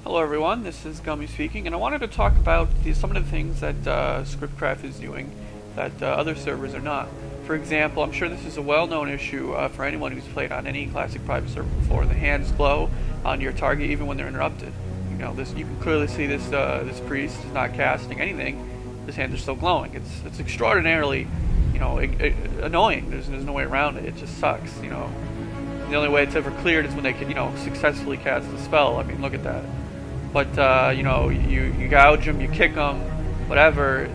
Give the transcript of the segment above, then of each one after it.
Hello everyone, this is Gummy speaking, and I wanted to talk about some of the things that Scriptcraft is doing that other servers are not. For example, I'm sure this is a well-known issue for anyone who's played on any classic private server before. The hands glow on your target even when they're interrupted. You know, this, you can clearly see this this priest is not casting anything. His hands are still glowing. It's extraordinarily, annoying. There's no way around it. It just sucks. The only way it's ever cleared is when they can, successfully cast the spell. I mean, look at that. But you gouge them, you kick them, whatever.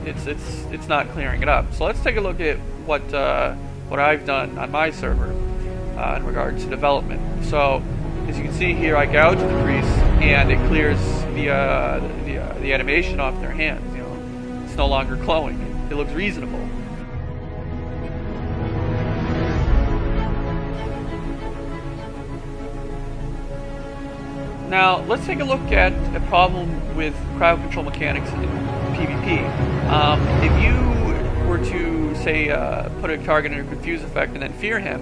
It's not clearing it up. So let's take a look at what I've done on my server in regards to development. So as you can see here, I gouge the priest, and it clears the animation off their hands. It's no longer glowing. It looks reasonable. Now, let's take a look at a problem with crowd control mechanics in PvP. If you were to, say, put a target in a confuse effect and then fear him,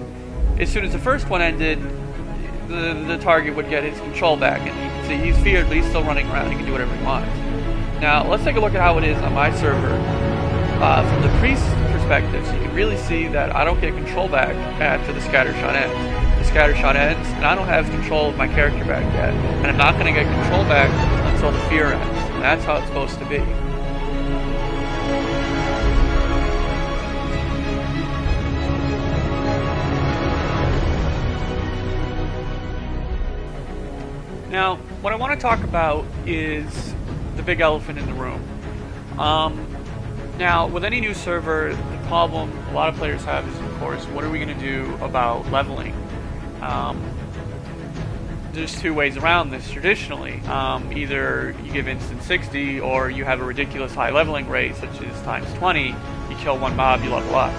as soon as the first one ended, the target would get his control back, and you can see he's feared, but he's still running around. He can do whatever he wants. Now, let's take a look at how it is on my server. From the priest's perspective, so you can really see that I don't get control back after the scattershot ends. Scattershot ends, and I don't have control of my character back yet, and I'm not going to get control back until the fear ends, and that's how it's supposed to be. Now, what I want to talk about is the big elephant in the room. Now, with any new server, the problem a lot of players have is, of course, what are we going to do about leveling? There's two ways around this traditionally. Either you give instant 60, or you have a ridiculous high leveling rate, such as times 20. You kill one mob, you level up.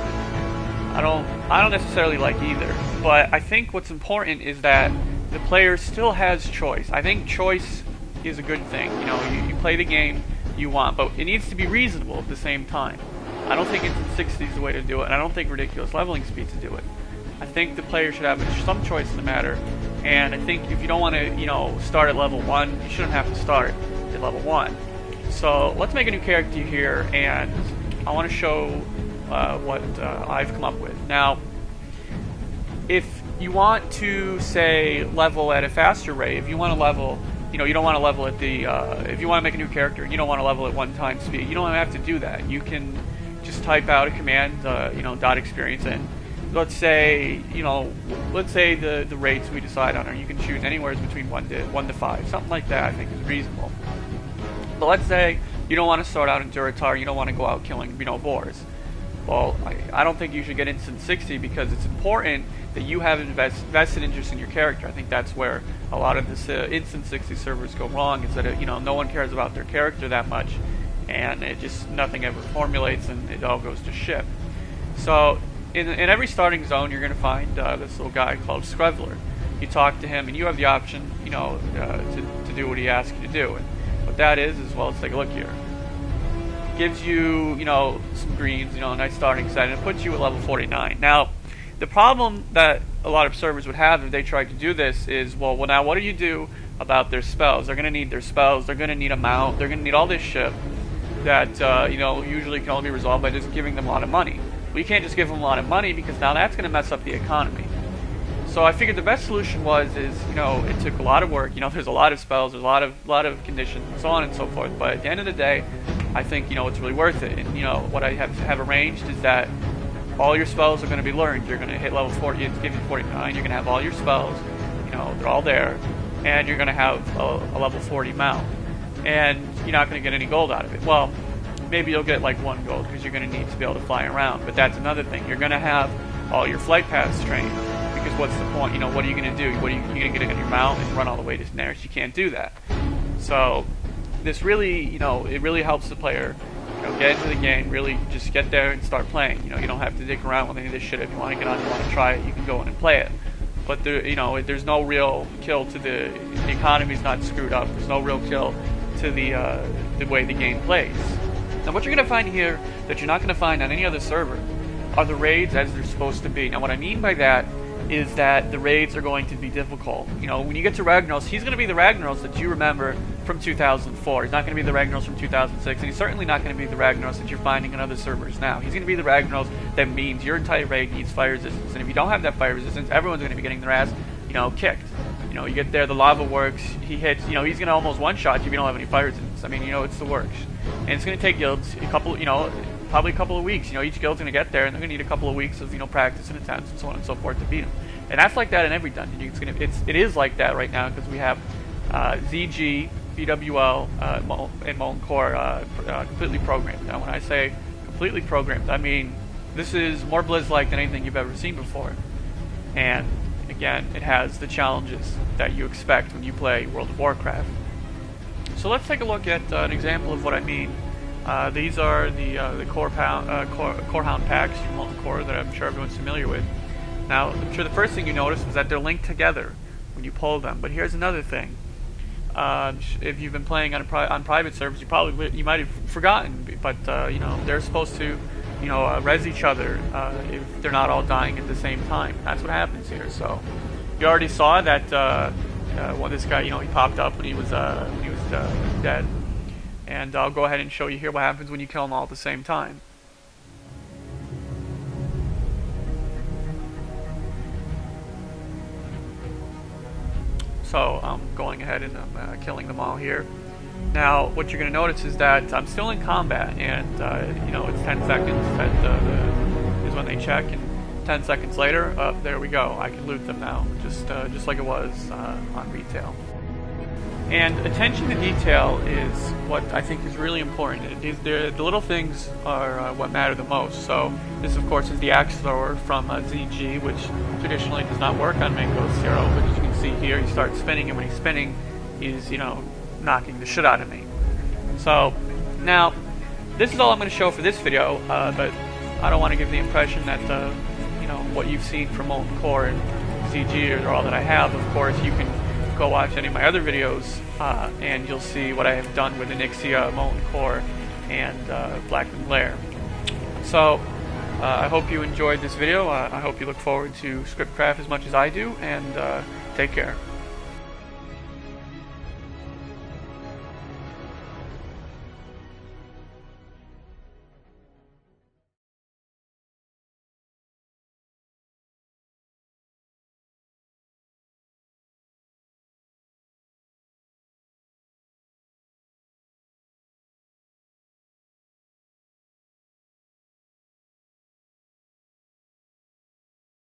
I don't necessarily like either, but I think what's important is that the player still has choice. I think choice is a good thing. You play the game you want, but it needs to be reasonable at the same time. I don't think instant 60 is the way to do it, and I don't think ridiculous leveling speed to do it. I think the player should have some choice in the matter, and I think if you don't want to, start at level 1, you shouldn't have to start at level 1. So let's make a new character here, and I want to show what I've come up with. Now, if you want to, say, level at a faster rate, if you want to level, you don't want to level at the, if you want to make a new character, you don't want to level at 1 time speed, you don't have to do that. You can just type out a command, .experience, and let's say the rates we decide on, or you can choose anywhere between 1 to 5, something like that. I think is reasonable. But let's say you don't want to start out in Duratar, you don't want to go out killing boars. Well, I don't think you should get instant 60, because it's important that you have vested interest in your character. I think that's where a lot of this instant 60 servers go wrong, is that no one cares about their character that much, and nothing ever formulates, and it all goes to shit. So in every starting zone, you're going to find this little guy called Scribbler. You talk to him, and you have the option, to do what he asks you to do. And what that is, well, let's take a look here. Gives you, some greens, a nice starting set, and it puts you at level 49. Now, the problem that a lot of servers would have if they tried to do this is, well, now what do you do about their spells? They're going to need their spells, they're going to need a mount, they're going to need all this shit that, usually can only be resolved by just giving them a lot of money. We can't just give them a lot of money, because now that's going to mess up the economy. So I figured the best solution it took a lot of work. There's a lot of spells, there's a lot of conditions, and so on and so forth. But at the end of the day, I think it's really worth it. And what I have arranged is that all your spells are going to be learned. You're going to hit level 40. It's giving you 49. You're going to have all your spells. They're all there, and you're going to have a level 40 mount. And you're not going to get any gold out of it. Well, maybe you'll get like 1 gold, because you're going to need to be able to fly around. But that's another thing. You're going to have all your flight paths trained, because what's the point? What are you going to do? You're going to get on your mount and run all the way to Snares? You can't do that. So this really, it really helps the player, get into the game, really just get there and start playing. You don't have to dick around with any of this shit. If you want to get on, you want to try it, you can go in and play it. But there's no real kill to the economy's not screwed up. There's no real kill to the way the game plays. Now, what you're going to find here that you're not going to find on any other server are the raids as they're supposed to be. Now, what I mean by that is that the raids are going to be difficult. You know, when you get to Ragnaros, he's going to be the Ragnaros that you remember from 2004. He's not going to be the Ragnaros from 2006, and he's certainly not going to be the Ragnaros that you're finding on other servers now. He's going to be the Ragnaros that means your entire raid needs fire resistance, and if you don't have that fire resistance, everyone's going to be getting their ass, you know, kicked. You know, you get there, the lava works, he hits, you know, he's going to almost one-shot you if you don't have any fire resistance. I mean, you know, it's the works. And it's going to take guilds a couple, you know, probably a couple of weeks. You know, each guild's going to get there, and they're going to need a couple of weeks of, you know, practice and attempts and so on and so forth to beat him. And that's like that in every dungeon. It is like that right now because we have ZG, BWL, and Molten Core completely programmed. Now, when I say completely programmed, I mean this is more Blizzlike than anything you've ever seen before. And again, it has the challenges that you expect when you play World of Warcraft. So let's take a look at an example of what I mean. These are the Core Hound packs from Molten Core that I'm sure everyone's familiar with. Now, I'm sure the first thing you notice is that they're linked together when you pull them. But here's another thing: if you've been playing on private servers, you might have forgotten. But you know, they're supposed to, you know, res each other if they're not all dying at the same time. That's what happens here. So you already saw that well, this guy, you know, he popped up when he was dead. And I'll go ahead and show you here what happens when you kill them all at the same time. So I'm going ahead and I'm killing them all here. Now, what you're going to notice is that I'm still in combat, and you know, it's 10 seconds that is when they check, and 10 seconds later, there we go. I can loot them now, just like it was on retail. And attention to detail is what I think is really important. The little things are what matter the most. So this, of course, is the axe thrower from ZG, which traditionally does not work on Mango Zero. But as you can see here, he starts spinning, and when he's spinning, he's, you know, knocking the shit out of me. So now, this is all I'm going to show for this video. But I don't want to give the impression that you know, what you've seen from Molten Core and ZG are all that I have. Of course, you can go watch any of my other videos, and you'll see what I have done with Onyxia, Molten Core, and Blackman Lair. So, I hope you enjoyed this video. I hope you look forward to Scriptcraft as much as I do, and take care.